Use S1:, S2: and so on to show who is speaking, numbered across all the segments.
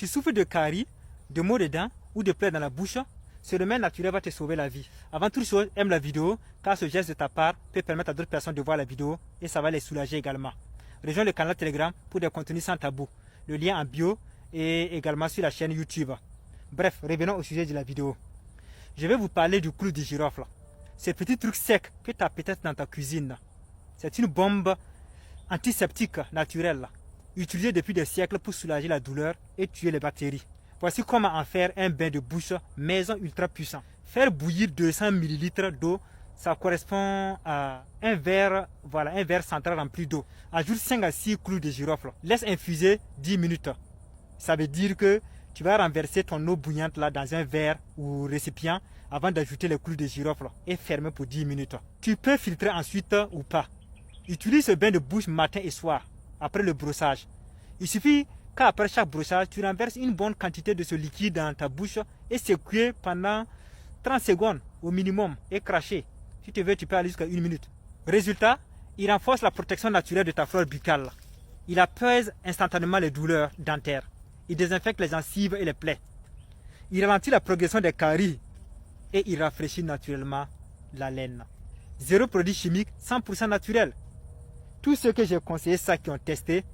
S1: Tu souffres de caries, de maux de dents ou de plaies dans la bouche, ce remède naturel va te sauver la vie. Avant toute chose, aime la vidéo car ce geste de ta part peut permettre à d'autres personnes de voir la vidéo et ça va les soulager également. Rejoins le canal Telegram pour des contenus sans tabou. Le lien en bio et également sur la chaîne YouTube. Bref, revenons au sujet de la vidéo. Je vais vous parler du clou de girofle. Ce petit truc sec que tu as peut-être dans ta cuisine. C'est une bombe antiseptique naturelle, utilisée depuis des siècles pour soulager la douleur et tuer les bactéries. Voici comment en faire un bain de bouche maison ultra puissant. Faire bouillir 200 ml d'eau, ça correspond à un verre central rempli d'eau. Ajoute 5 à 6 clous de girofle. Laisse infuser 10 minutes. Ça veut dire que tu vas renverser ton eau bouillante là dans un verre ou récipient avant d'ajouter les clous de girofle et fermer pour 10 minutes. Tu peux filtrer ensuite ou pas. Utilise ce bain de bouche matin et soir après le brossage. Il suffit qu'après chaque brossage, tu renverses une bonne quantité de ce liquide dans ta bouche et secouer pendant 30 secondes au minimum et cracher. Si tu veux, tu peux aller jusqu'à 1 minute. Résultat, il renforce la protection naturelle de ta flore buccale. Il apaise instantanément les douleurs dentaires. Il désinfecte les gencives et les plaies. Il ralentit la progression des caries et il rafraîchit naturellement la laine. Zéro produit chimique, 100% naturel. Tous ceux que j'ai conseillé ça qui ont testé,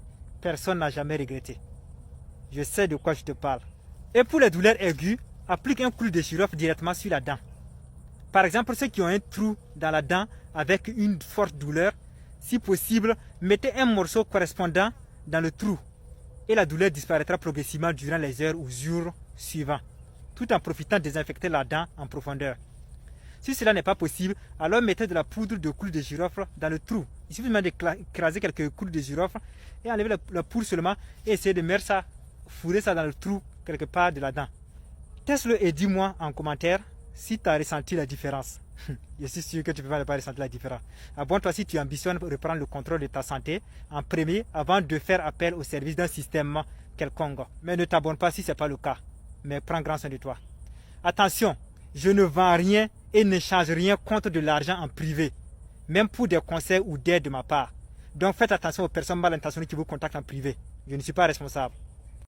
S1: personne n'a jamais regretté. Je sais de quoi je te parle. Et pour les douleurs aiguës, applique un clou de girofle directement sur la dent. Par exemple, ceux qui ont un trou dans la dent avec une forte douleur, si possible, mettez un morceau correspondant dans le trou et la douleur disparaîtra progressivement durant les heures ou jours suivants, tout en profitant de désinfecter la dent en profondeur. Si cela n'est pas possible, alors mettez de la poudre de clou de girofle dans le trou. Il suffit d'écraser quelques clous de girofle et enlever la poudre seulement et essayer de mettre ça, fourrer ça dans le trou quelque part de la dent. Teste-le et dis-moi en commentaire si tu as ressenti la différence. Je suis sûr que tu ne peux pas ressentir la différence. Abonne-toi si tu ambitionnes reprendre le contrôle de ta santé en premier avant de faire appel au service d'un système quelconque. Mais ne t'abonne pas si ce n'est pas le cas. Mais prends grand soin de toi. Attention, je ne vends rien et n'échange rien contre de l'argent en privé, même pour des conseils ou d'aide de ma part. Donc faites attention aux personnes mal intentionnées qui vous contactent en privé. Je ne suis pas responsable.